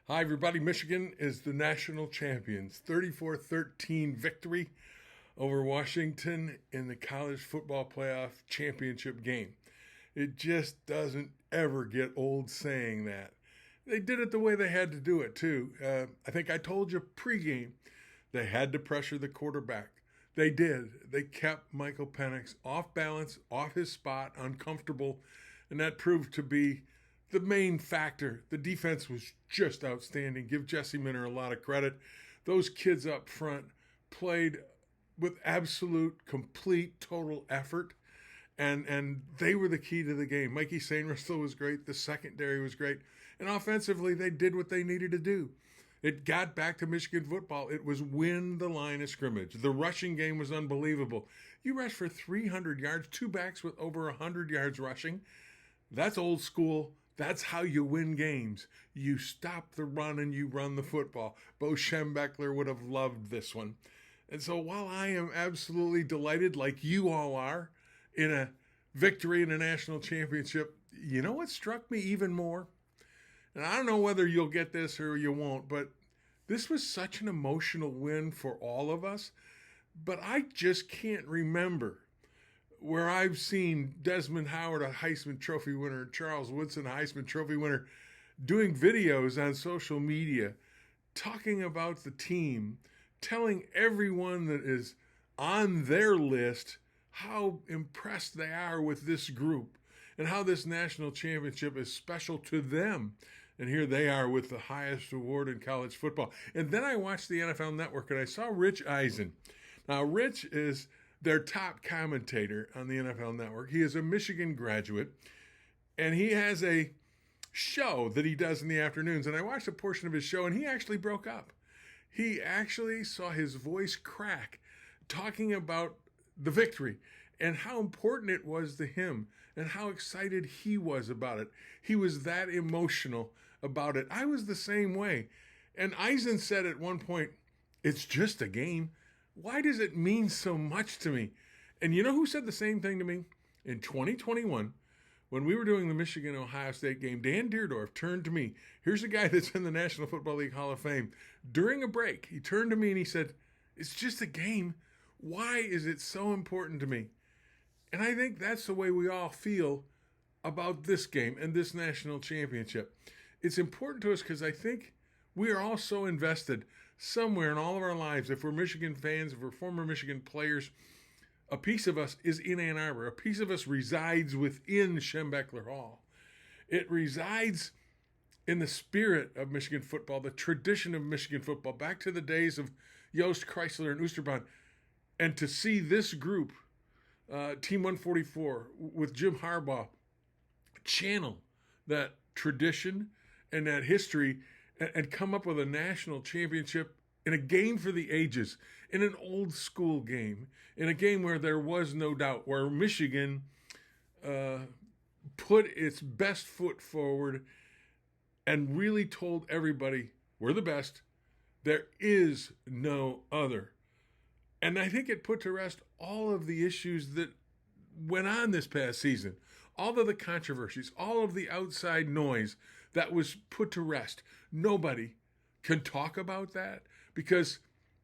Hi, everybody. Michigan is the national champions. 34-13 victory over Washington in the college football playoff championship game. It just doesn't ever get old saying that. They did it the way they had to do it, too. I think I told you pregame they had to pressure the quarterback. They did. They kept Michael Penix off balance, off his spot, uncomfortable, and that proved to be the main factor. The defense was just outstanding. Give Jesse Minter a lot of credit. Those kids up front played with absolute, complete, total effort, and they were the key to the game. Mikey Sainristil was great. The secondary was great. And offensively, they did what they needed to do. It got back to Michigan football. It was win the line of scrimmage. The rushing game was unbelievable. You rushed for 300 yards, two backs with over 100 yards rushing. That's old school. That's how you win games. You stop the run and you run the football. Bo Schembechler would have loved this one. And so while I am absolutely delighted, like you all are, in a victory in a national championship, you know what struck me even more? And I don't know whether you'll get this or you won't, but this was such an emotional win for all of us. But I just can't remember where I've seen Desmond Howard, a Heisman Trophy winner, Charles Woodson, a Heisman Trophy winner, doing videos on social media, talking about the team, telling everyone that is on their list how impressed they are with this group and how this national championship is special to them. And here they are with the highest award in college football. And then I watched the NFL Network and I saw Rich Eisen. Now, Rich is their top commentator on the NFL Network. He is a Michigan graduate, and he has a show that he does in the afternoons. And I watched a portion of his show, and he actually broke up. He actually saw his voice crack talking about the victory and how important it was to him and how excited he was about it. He was that emotional about it. I was the same way. And Eisen said at one point, "It's just a game. Why does it mean so much to me?" And you know who said the same thing to me? In 2021, when we were doing the Michigan-Ohio State game, Dan Deerdorf turned to me. Here's a guy that's in the National Football League Hall of Fame. During a break, he turned to me and he said, "It's just a game. Why is it so important to me?" And I think that's the way we all feel about this game and this national championship. It's important to us because I think we are all so invested somewhere in all of our lives. If we're Michigan fans, if we're former Michigan players, a piece of us is in Ann Arbor. A piece of us resides within Schembechler Hall. It resides in the spirit of Michigan football, the tradition of Michigan football, back to the days of Yost, Chrysler, and Oosterbaan. And to see this group, Team 144, with Jim Harbaugh, channel that tradition and that history and come up with a national championship in a game for the ages, in an old school game, in a game where there was no doubt, where Michigan put its best foot forward and really told everybody, we're the best. There is no other. And I think it put to rest all of the issues that went on this past season, all of the controversies, all of the outside noise that was put to rest. Nobody can talk about that because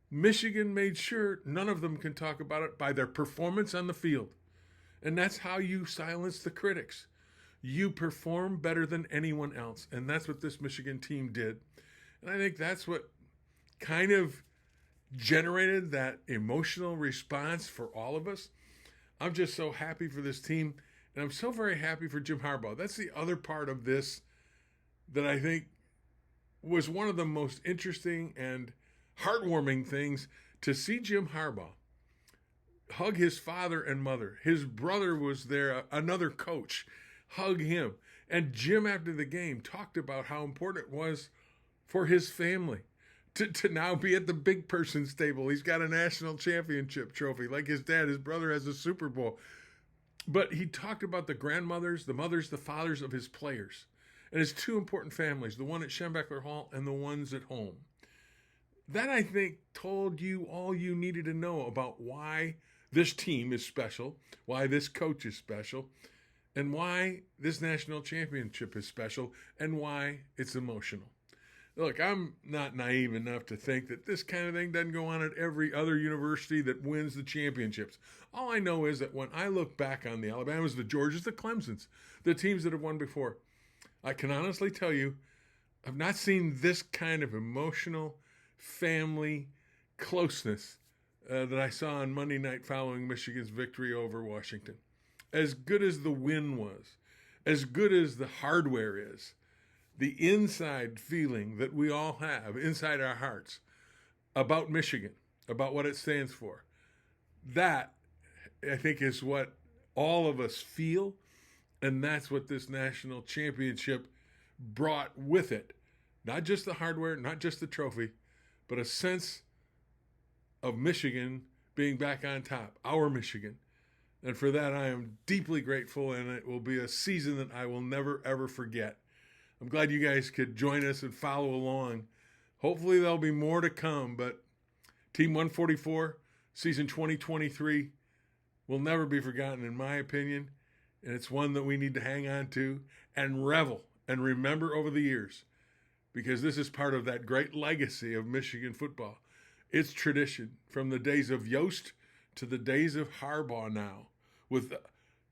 Michigan made sure none of them can talk about it by their performance on the field. And that's how you silence the critics. You perform better than anyone else. And that's what this Michigan team did. And I think that's what kind of generated that emotional response for all of us. I'm just so happy for this team, and I'm so very happy for Jim Harbaugh. That's the other part of this that I think was one of the most interesting and heartwarming things, to see Jim Harbaugh hug his father and mother. His brother was there, another coach, hug him. And Jim, after the game, talked about how important it was for his family to now be at the big person's table. He's got a national championship trophy like his dad. His brother has a Super Bowl. But he talked about the grandmothers, the mothers, the fathers of his players. And his two important families, the one at Schembechler Hall and the ones at home. That, I think, told you all you needed to know about why this team is special, why this coach is special, and why this national championship is special, and why it's emotional. Look, I'm not naive enough to think that this kind of thing doesn't go on at every other university that wins the championships. All I know is that when I look back on the Alabamas, the Georgias, the Clemsons, the teams that have won before, I can honestly tell you, I've not seen this kind of emotional family closeness that I saw on Monday night following Michigan's victory over Washington. As good as the win was, as good as the hardware is, the inside feeling that we all have inside our hearts about Michigan, about what it stands for, that I think is what all of us feel, and that's what this national championship brought with it. Not just the hardware, not just the trophy, but a sense of Michigan being back on top, our Michigan. And for that, I am deeply grateful, and it will be a season that I will never, ever forget. I'm glad you guys could join us and follow along. Hopefully there'll be more to come, but Team 144, season 2023, will never be forgotten in my opinion, and it's one that we need to hang on to and revel and remember over the years, because this is part of that great legacy of Michigan football. Its tradition from the days of Yost to the days of Harbaugh now, with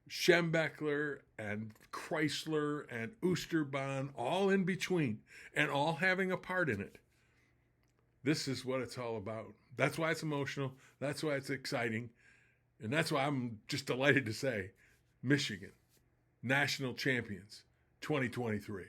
Schembechler and Chrysler and Oosterbahn all in between and all having a part in it. This is what it's all about. That's why it's emotional. That's why it's exciting. And that's why I'm just delighted to say Michigan, national champions 2023.